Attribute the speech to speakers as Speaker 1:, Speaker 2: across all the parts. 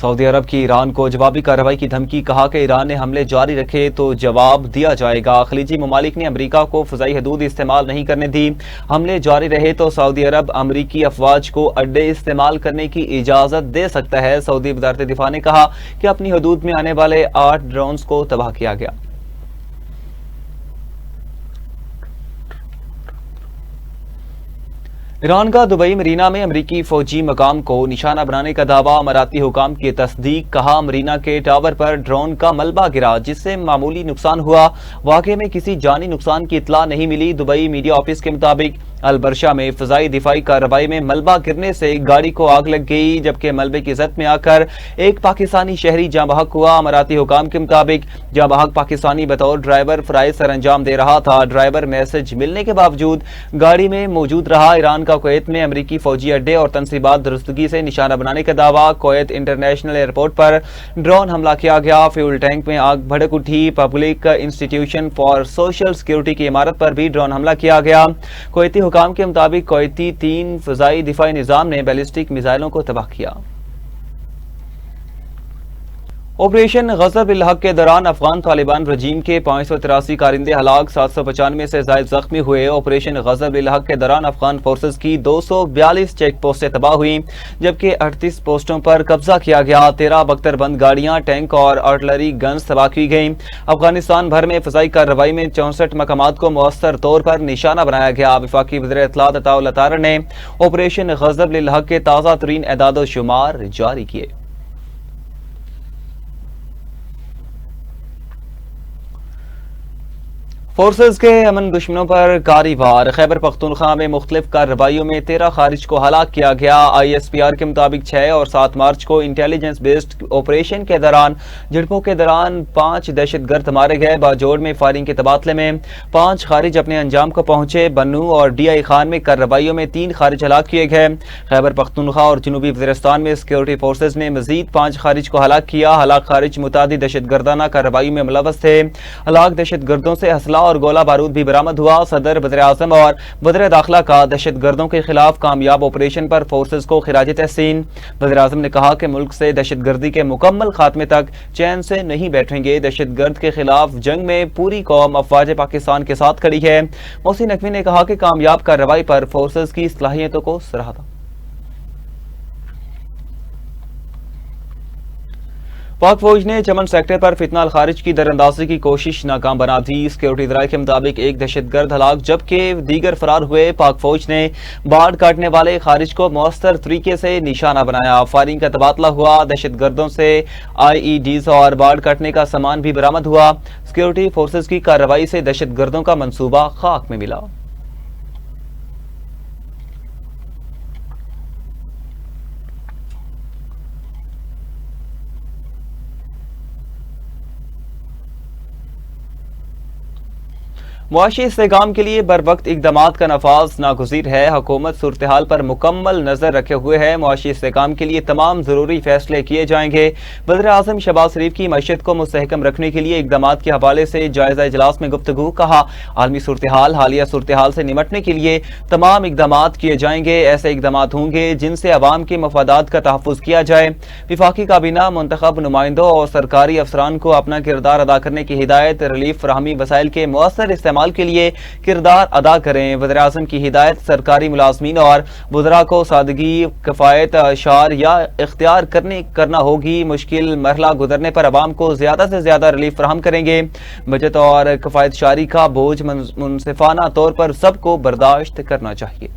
Speaker 1: سعودی عرب کی ایران کو جوابی کارروائی کی دھمکی، کہا کہ ایران نے حملے جاری رکھے تو جواب دیا جائے گا۔ خلیجی ممالک نے امریکہ کو فضائی حدود استعمال نہیں کرنے دی، حملے جاری رہے تو سعودی عرب امریکی افواج کو اڈے استعمال کرنے کی اجازت دے سکتا ہے۔ سعودی وزارت دفاع نے کہا کہ اپنی حدود میں آنے والے 8 ڈرونز کو تباہ کیا گیا۔ ایران کا دبئی مرینا میں امریکی فوجی مقام کو نشانہ بنانے کا دعویٰ، اماراتی حکام کی تصدیق، کہا مرینا کے ٹاور پر ڈرون کا ملبہ گرا جس سے معمولی نقصان ہوا، واقعے میں کسی جانی نقصان کی اطلاع نہیں ملی۔ دبئی میڈیا آفس کے مطابق البرشہ میں فضائی دفاعی کارروائی میں ملبہ گرنے سے گاڑی کو آگ لگ گئی، جبکہ ملبے کی زد میں آ کر ایک پاکستانی شہری جاں بحق ہوا۔ اماراتی حکام کے مطابق جاں بحق پاکستانی بطور ڈرائیور فرائض سر انجام دے رہا تھا۔ ڈرائیور میسج ملنے کے باوجود گاڑی میں موجود رہا۔ ایران کا کویت میں امریکی فوجی اڈے اور تنصیبات درستگی سے نشانہ بنانے کا دعویٰ، کویت انٹرنیشنل ایئرپورٹ پر ڈرون حملہ کیا گیا، فیول ٹینک میں آگ بھڑک اٹھی، public institution for social security کی عمارت پر بھی ڈرون حملہ کیا گیا۔ کویتی حکام کے مطابق کویتی 3 فضائی دفاعی نظام نے بیلسٹک میزائلوں کو تباہ کیا۔ آپریشن غضب الحق کے دوران افغان طالبان رجیم کے 583 کارندے ہلاک، 795 سے زائد زخمی ہوئے۔ آپریشن غضب الحق کے دوران افغان فورسز کی 242 چیک پوسٹیں تباہ ہوئیں، جبکہ 38 پوسٹوں پر قبضہ کیا گیا۔ 13 بختر بند گاڑیاں، ٹینک اور آرٹلری گنز تباہ کی گئیں۔ افغانستان بھر میں فضائی کارروائی میں 64 مقامات کو مؤثر طور پر نشانہ بنایا گیا۔ وفاقی وزیر اطلاعات عطاء اللہ طاہر نے آپریشن غضب الحق کے تازہ ترین اعداد و شمار جاری کیے۔ فورسز کے امن دشمنوں پر کاری وار، خیبر پختونخوا میں مختلف کارروائیوں میں 13 خارج کو ہلاک کیا گیا۔ آئی ایس پی آر کے مطابق 6 اور 7 مارچ کو انٹیلیجنس بیسڈ آپریشن کے دوران جھڑپوں کے دوران 5 دہشت گرد مارے گئے۔ باجوڑ میں فائرنگ کے تبادلے میں 5 خارج اپنے انجام کو پہنچے۔ بنو اور ڈی آئی خان میں کارروائیوں میں 3 خارج ہلاک کیے گئے۔ خیبر پختونخوا اور جنوبی وزیرستان میں سیکورٹی فورسز نے مزید 5 خارج کو ہلاک کیا۔ ہلاک خارج متعدد دہشت گردانہ کارروائیوں میں ملوث تھے۔ ہلاک دہشت گردوں سے اسلحہ اور گولہ بارود بھی برآمد ہوا۔ صدر، وزیر اعظم اور وزیر داخلہ کا دہشت گردوں کے خلاف کامیاب آپریشن پر فورسز کو خراج تحسین۔ وزیر اعظم نے کہا کہ ملک سے دہشت گردی کے مکمل خاتمے تک چین سے نہیں بیٹھیں گے۔ دہشت گرد کے خلاف جنگ میں پوری قوم افواج پاکستان کے ساتھ کھڑی ہے۔ محسن نقوی نے کہا کہ کامیاب کارروائی پر فورسز کی صلاحیتوں کو سراہا۔ پاک فوج نے چمن سیکٹر پر فتنہ الخارج کی دراندازی کی کوشش ناکام بنا دی۔ سیکورٹی ذرائع کے مطابق ایک دہشت گرد ہلاک جبکہ دیگر فرار ہوئے۔ پاک فوج نے باڑ کاٹنے والے خارج کو مؤثر طریقے سے نشانہ بنایا۔ فائرنگ کا تبادلہ ہوا۔ دہشت گردوں سے آئی ای ڈیز اور باڑ کاٹنے کا سامان بھی برآمد ہوا۔ سیکورٹی فورسز کی کارروائی سے دہشت گردوں کا منصوبہ خاک میں ملا۔ معاشی استحکام کے لیے بروقت اقدامات کا نفاذ ناگزیر ہے۔ حکومت صورتحال پر مکمل نظر رکھے ہوئے ہے۔ معاشی استحکام کے لیے تمام ضروری فیصلے کیے جائیں گے۔ وزیر اعظم شہباز شریف کی معیشت کو مستحکم رکھنے کے لیے اقدامات کے حوالے سے جائزہ اجلاس میں گفتگو، کہا عالمی صورتحال، حالیہ صورتحال سے نمٹنے کے لیے تمام اقدامات کیے جائیں گے۔ ایسے اقدامات ہوں گے جن سے عوام کے مفادات کا تحفظ کیا جائے۔ وفاقی کابینہ منتخب نمائندوں اور سرکاری افسران کو اپنا کردار ادا کرنے کی ہدایت، ریلیف فراہمی وسائل کے مؤثر استعمال کے لیے کردار ادا کریں۔ وزیر اعظم کی ہدایت، سرکاری ملازمین اور وزراء کو سادگی، کفایت اشعار یا اختیار کرنا ہوگی۔ مشکل مرحلہ گزرنے پر عوام کو زیادہ سے زیادہ ریلیف فراہم کریں گے۔ بچت اور کفایت شاری کا بوجھ منصفانہ طور پر سب کو برداشت کرنا چاہیے۔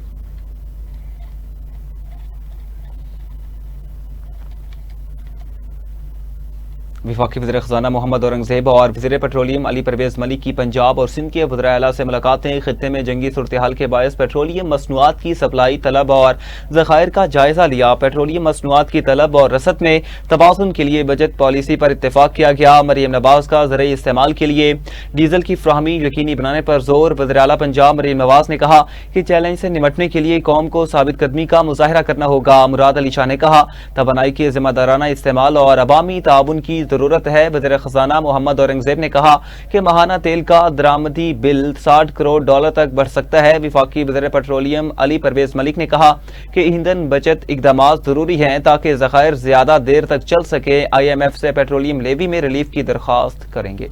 Speaker 1: وفاقی وزیر خزانہ محمد اورنگزیب اور وزیر پیٹرولیم علی پرویز ملک کی پنجاب اور سندھ کے وزراء اعلیٰ سے ملاقاتیں۔ خطے میں جنگی صورتحال کے باعث پیٹرولیم مصنوعات کی سپلائی، طلب اور ذخائر کا جائزہ لیا۔ پیٹرولیم مصنوعات کی طلب اور رسد میں توازن کے لیے بجٹ پالیسی پر اتفاق کیا گیا۔ مریم نواز کا زرعی استعمال کے لیے ڈیزل کی فراہمی یقینی بنانے پر زور۔ وزیر اعلیٰ پنجاب مریم نواز نے کہا کہ چیلنج سے نمٹنے کے لیے قوم کو ثابت قدمی کا مظاہرہ کرنا ہوگا۔ مراد علی شاہ نے کہا توانائی کے ذمہ دارانہ استعمال اور عوامی تعاون کی ضرورت ہے۔ وزیر خزانہ محمد اورنگزیب نے کہا کہ ماہانہ تیل کا درآمدی بل 60 کروڑ ڈالر تک بڑھ سکتا ہے۔ وفاقی وزیر پیٹرولیم علی پرویز ملک نے کہا کہ ایندھن بچت اقدامات ضروری ہیں تاکہ ذخائر زیادہ دیر تک چل سکے۔ IMF سے پیٹرولیم لیوی میں ریلیف کی درخواست کریں گے۔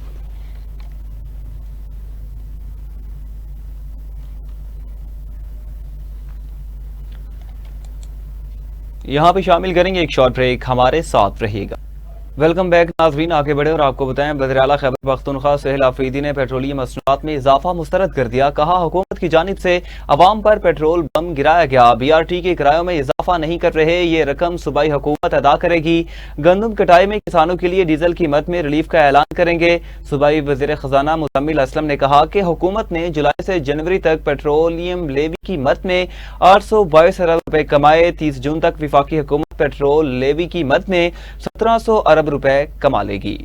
Speaker 1: یہاں پہ شامل کریں گے ایک شارٹ بریک، ہمارے ساتھ رہیے گا۔ ویلکم بیک ناظرین، آگے بڑھے اور آپ کو بتائیں وزیر اعلیٰ خیبر پختونخوا سہیل آفریدی نے پیٹرولیم مصنوعات میں اضافہ مسترد کر دیا۔ کہا حکومت کی جانب سے عوام پر پیٹرول بم گرایا گیا، BRT کے کرایوں میں اضافہ نہیں کر رہے، یہ رقم صوبائی حکومت ادا کرے گی۔ گندم کٹائی میں کسانوں کے لیے ڈیزل قیمت میں ریلیف کا اعلان کریں گے۔ صوبائی وزیر خزانہ مزمل اسلم نے کہا کہ حکومت نے جولائی سے جنوری تک پیٹرولیم لیوی کی مد میں 822 ارب روپے کمائے۔ 30 جون تک وفاقی حکومت پیٹرول لیوی کی مد میں 1700 ارب روپے کما لے گی۔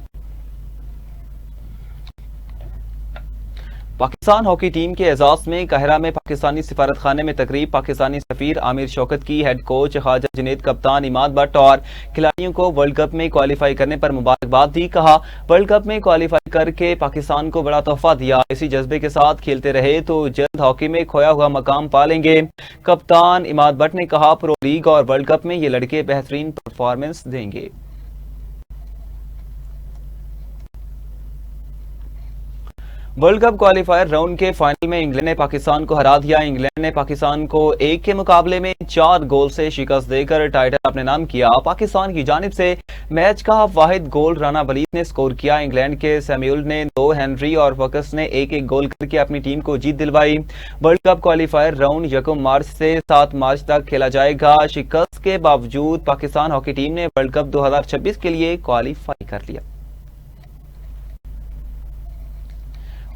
Speaker 1: پاکستان ہاکی ٹیم کے اعزاز میں قاہرہ میں پاکستانی سفارت خانے میں تقریب۔ پاکستانی سفیر عامر شوکت کی ہیڈ کوچ خواجہ جنید، کپتان عماد بٹ اور کھلاڑیوں کو ورلڈ کپ میں کوالیفائی کرنے پر مبارکباد دی۔ کہا ورلڈ کپ میں کوالیفائی کر کے پاکستان کو بڑا تحفہ دیا، اسی جذبے کے ساتھ کھیلتے رہے تو جلد ہاکی میں کھویا ہوا مقام پا لیں گے۔ کپتان عماد بٹ نے کہا پرو لیگ اور ورلڈ کپ میں یہ لڑکے بہترین پرفارمنس دیں گے۔ ورلڈ کپ کوالیفائر راؤنڈ کے فائنل میں انگلینڈ نے پاکستان کو ہرا دیا۔ انگلینڈ نے پاکستان کو 1 کے مقابلے میں 4 گول سے شکست دے کر ٹائٹل اپنے نام کیا۔ پاکستان کی جانب سے میچ کا واحد گول رانا بلیت نے سکور کیا۔ انگلینڈ کے سیمیول نے 2، ہنری اور فوکس نے 1-1 گول کر کے اپنی ٹیم کو جیت دلوائی۔ World cup qualifier round 1 March سے 7 مارچ تک کھیلا جائے گا۔ شکست کے باوجود پاکستان ہاکی ٹیم نے ورلڈ کپ 2026 کے لیے کوالیفائی کر لیا۔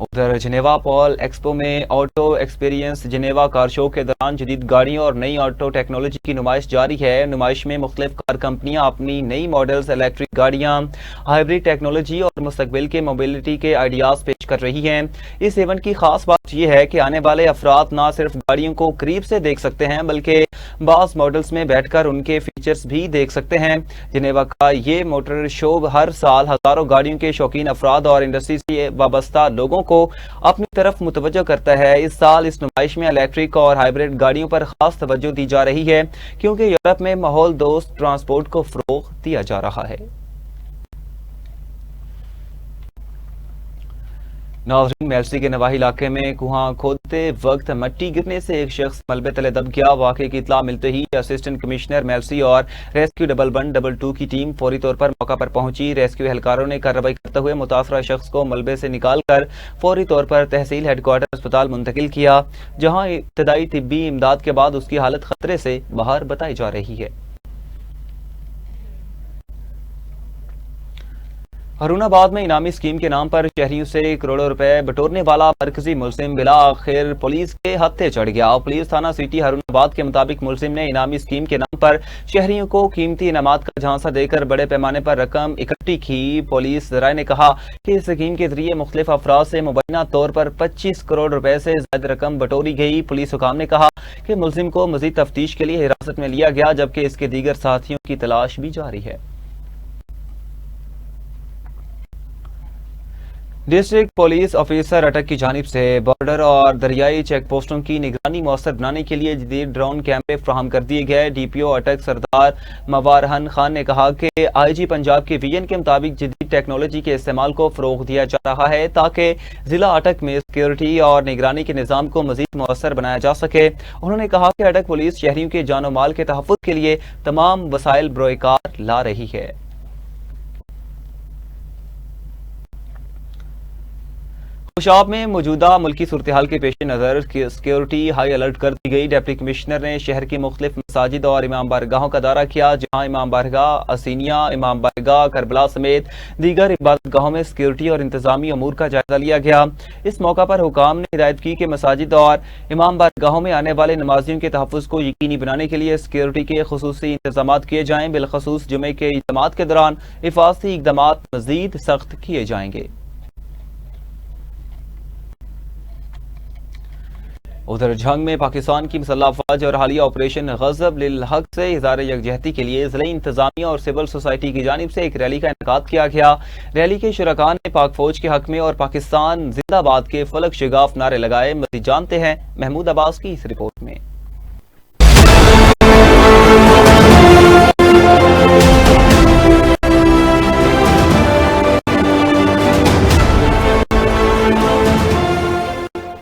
Speaker 1: ادھر جنیوا پول ایکسپو میں آٹو ایکسپیرینس جنیوا کار شو کے دوران جدید گاڑیوں اور نئی آٹو ٹیکنالوجی کی نمائش جاری ہے۔ نمائش میں مختلف کار کمپنیاں اپنی نئی ماڈلز، الیکٹرک گاڑیاں، ہائبرڈ ٹیکنالوجی اور مستقبل کے موبلٹی کے آئیڈیاز پیش کر رہی ہیں۔ اس ایونٹ کی خاص بات یہ ہے کہ آنے والے افراد نہ صرف گاڑیوں کو قریب سے دیکھ سکتے ہیں بلکہ بعض ماڈلز میں بیٹھ کر ان کے فیچرز بھی دیکھ سکتے ہیں۔ جنیوا کا یہ موٹر شو ہر سال ہزاروں گاڑیوں کے شوقین افراد اور انڈسٹری سے وابستہ لوگوں کو اپنی طرف متوجہ کرتا ہے۔ اس سال اس نمائش میں الیکٹرک اور ہائبرڈ گاڑیوں پر خاص توجہ دی جا رہی ہے کیونکہ یورپ میں ماحول دوست ٹرانسپورٹ کو فروغ دیا جا رہا ہے۔ ناظرین، میلسی کے نواحی علاقے میں کنواں کھودتے وقت مٹی گرنے سے ایک شخص ملبے تلے دب گیا۔ واقعے کی اطلاع ملتے ہی اسسٹنٹ کمشنر میلسی اور ریسکیو 112 کی ٹیم فوری طور پر موقع پر پہنچی۔ ریسکیو اہلکاروں نے کارروائی کرتے ہوئے متاثرہ شخص کو ملبے سے نکال کر فوری طور پر تحصیل ہیڈ کوارٹر اسپتال منتقل کیا، جہاں ابتدائی طبی امداد کے بعد اس کی حالت خطرے سے باہر بتائی جا رہی ہے۔ ہارون آباد میں انعامی اسکیم کے نام پر شہریوں سے کروڑوں روپے بٹورنے والا مرکزی ملزم بالآخر پولیس کے ہتھے چڑھ گیا۔ پولیس تھانہ سٹی ہارون آباد کے مطابق ملزم نے انعامی اسکیم کے نام پر شہریوں کو قیمتی انعامات کا جھانسا دے کر بڑے پیمانے پر رقم اکٹھی کی۔ پولیس ذرائع نے کہا کہ اس اسکیم کے ذریعے مختلف افراد سے مبینہ طور پر 25 کروڑ روپے سے زائد رقم بٹوری گئی۔ پولیس حکام نے کہا کہ ملزم کو مزید تفتیش کے لیے حراست میں لیا گیا جبکہ اس کے دیگر ساتھیوں کی تلاش بھی جاری ہے۔ ڈسٹرکٹ پولیس آفیسر اٹک کی جانب سے بارڈر اور دریائی چیک پوسٹوں کی نگرانی مؤثر بنانے کے لیے جدید ڈرون کیمرے فراہم کر دیے گئے۔ DPO اٹک سردار موارہن خان نے کہا کہ IG پنجاب کے ویژن کے مطابق جدید ٹیکنالوجی کے استعمال کو فروغ دیا جا رہا ہے تاکہ ضلع اٹک میں سیکیورٹی اور نگرانی کے نظام کو مزید مؤثر بنایا جا سکے۔ انہوں نے کہا کہ اٹک پولیس شہریوں کے جان و مال کے تحفظ کے لیے تمام وسائل بروئے کار لا رہی ہے۔ خوشاب میں موجودہ ملکی صورتحال کے پیش نظر سیکیورٹی ہائی الرٹ کر دی گئی۔ ڈپٹی کمشنر نے شہر کی مختلف مساجد اور امام بارگاہوں کا دورہ کیا، جہاں امام بارگاہ اسینیہ، امام بارگاہ کربلا سمیت دیگر عبادت گاہوں میں سیکیورٹی اور انتظامی امور کا جائزہ لیا گیا۔ اس موقع پر حکام نے ہدایت کی کہ مساجد اور امام بارگاہوں میں آنے والے نمازیوں کے تحفظ کو یقینی بنانے کے لیے سیکیورٹی کے خصوصی انتظامات کیے جائیں، بالخصوص جمعے کے اجتماعات کے دوران حفاظتی اقدامات مزید سخت کیے جائیں گے۔ ادھر جنگ میں پاکستان کی مسلح افواج اور حالیہ آپریشن غضب للحق سے اظہار یکجہتی کے لیے ضلعی انتظامیہ اور سول سوسائٹی کی جانب سے ایک ریلی کا انعقاد کیا گیا۔ ریلی کے شرکاء نے پاک فوج کے حق میں اور پاکستان زندہ باد کے فلک شگاف نعرے لگائے۔ مزید جانتے ہیں محمود عباس کی اس رپورٹ میں۔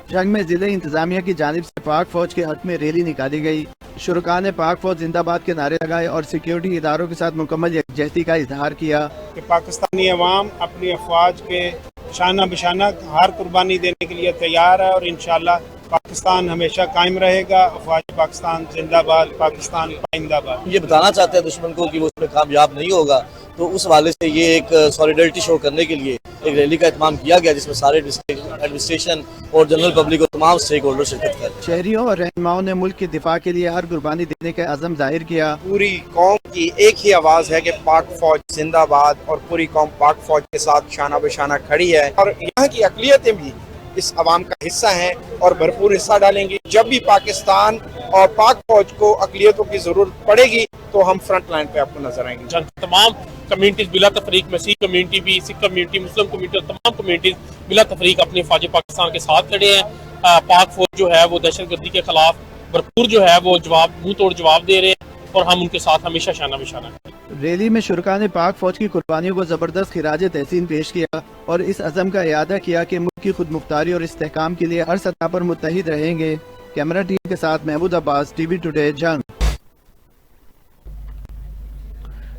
Speaker 2: جنگ میں ضلع انتظامیہ کی جانب سے پاک فوج کے حق میں ریلی نکالی گئی۔ شرکاء نے پاک فوج زندہ باد کے نعرے لگائے اور سیکیورٹی اداروں کے ساتھ مکمل یکجہتی کا اظہار کیا
Speaker 3: کہ پاکستانی عوام اپنی افواج کے شانہ بشانہ ہر قربانی دینے کے لیے تیار ہے اور انشاءاللہ پاکستان ہمیشہ قائم رہے گا۔ افواج پاکستان زندہ باد، پاکستان پائندہ باد۔
Speaker 4: یہ بتانا چاہتے ہیں دشمن کو کہ وہ اس میں کامیاب نہیں ہوگا، تو اس حوالے سے یہ ایک سولیڈرٹی شو کرنے کے لیے ایک ریلی کا اہتمام کیا گیا، جس میں سارے ایڈمنسٹریشن اور جنرل پبلک اور تمام اسٹیک ہولڈر شرکت کر۔
Speaker 2: شہریوں اور رہنماؤں نے ملک کی دفاع کے لیے ہر قربانی دینے کا عزم ظاہر کیا۔
Speaker 5: پوری قوم کی ایک ہی آواز ہے کہ پاک فوج زندہ باد، اور پوری قوم پاک فوج کے ساتھ شانہ بشانہ کھڑی ہے، اور یہاں کی اقلیتیں بھی اس عوام کا حصہ ہیں اور بھرپور حصہ ڈالیں گی۔ جب بھی پاکستان اور پاک فوج کو اقلیتوں کی ضرورت پڑے گی تو ہم فرنٹ لائن پہ آپ کو نظر آئیں گے۔
Speaker 3: تمام کمیونٹیز بلا تفریق، مسیح کمیونٹی بھی، سکھ کمیونٹی، مسلم کمیونٹی، اور تمام کمیونٹیز بلا تفریق اپنی افواج پاکستان کے ساتھ کھڑے ہیں۔ پاک فوج جو ہے وہ دہشت گردی کے خلاف بھرپور جو ہے وہ منہ توڑ جواب دے رہے ہیں، اور ہم ان کے ساتھ ہمیشہ شانہ بشانہ ہیں۔
Speaker 2: ریلی میں شرکاء نے پاک فوج کی قربانیوں کو زبردست خراج تحسین پیش کیا اور اس عزم کا اعادہ کیا کہ ملک کی خود مختاری اور استحکام کے لیے ہر سطح پر متحد رہیں گے۔ کیمرہ ٹیم کے ساتھ محمود عباس، ٹی وی ٹوڈے، جنگ۔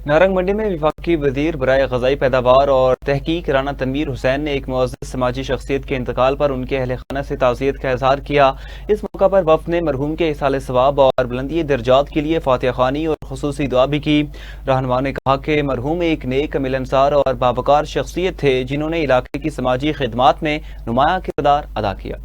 Speaker 1: نارنگ منڈی میں وفاقی وزیر برائے غذائی پیداوار اور تحقیق رانا تنویر حسین نے ایک معزز سماجی شخصیت کے انتقال پر ان کے اہل خانہ سے تعزیت کا اظہار کیا۔ اس موقع پر وفد نے مرحوم کے ایصال ثواب اور بلندی درجات کے لیے فاتحہ خوانی اور خصوصی دعا بھی کی۔ رہنما نے کہا کہ مرحوم ایک نیک ملنسار اور باوقار شخصیت تھے، جنہوں نے علاقے کی سماجی خدمات میں نمایاں کردار ادا کیا۔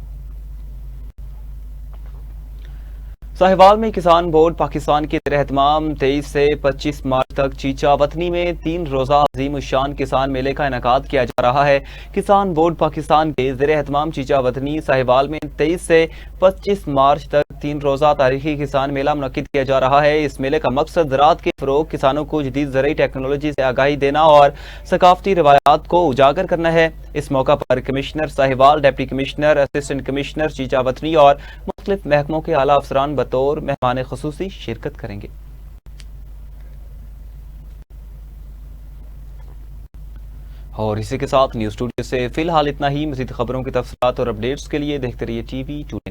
Speaker 1: ساہیوال میں کسان بورڈ پاکستان کے زیر اہتمام 23 سے 25 مارچ تک چیچا وطنی میں 3 روزہ عظیم الشان کسان میلے کا انعقاد کیا جا رہا ہے۔ کسان بورڈ پاکستان کے زیر اہتمام چیچا وطنی ساہیوال میں 23 سے 25 مارچ تک 3 روزہ تاریخی کسان میلہ منعقد کیا جا رہا ہے۔ اس میلے کا مقصد زراعت کے فروغ، کسانوں کو جدید زرعی ٹیکنالوجی سے آگاہی دینا اور ثقافتی روایات کو اجاگر کرنا ہے۔ اس موقع پر commissioner Sahiwal, deputy commissioner, assistant commissioner Chichawatni اور مختلف محکموں کے اعلیٰ افسران بطور مہمان خصوصی شرکت کریں گے۔ اور اسی کے ساتھ نیوز اسٹوڈیو سے فی الحال اتنا ہی۔ مزید خبروں کی تفصیلات اور اپڈیٹس کے لیے دیکھتے رہیے ٹی وی ٹوڈے۔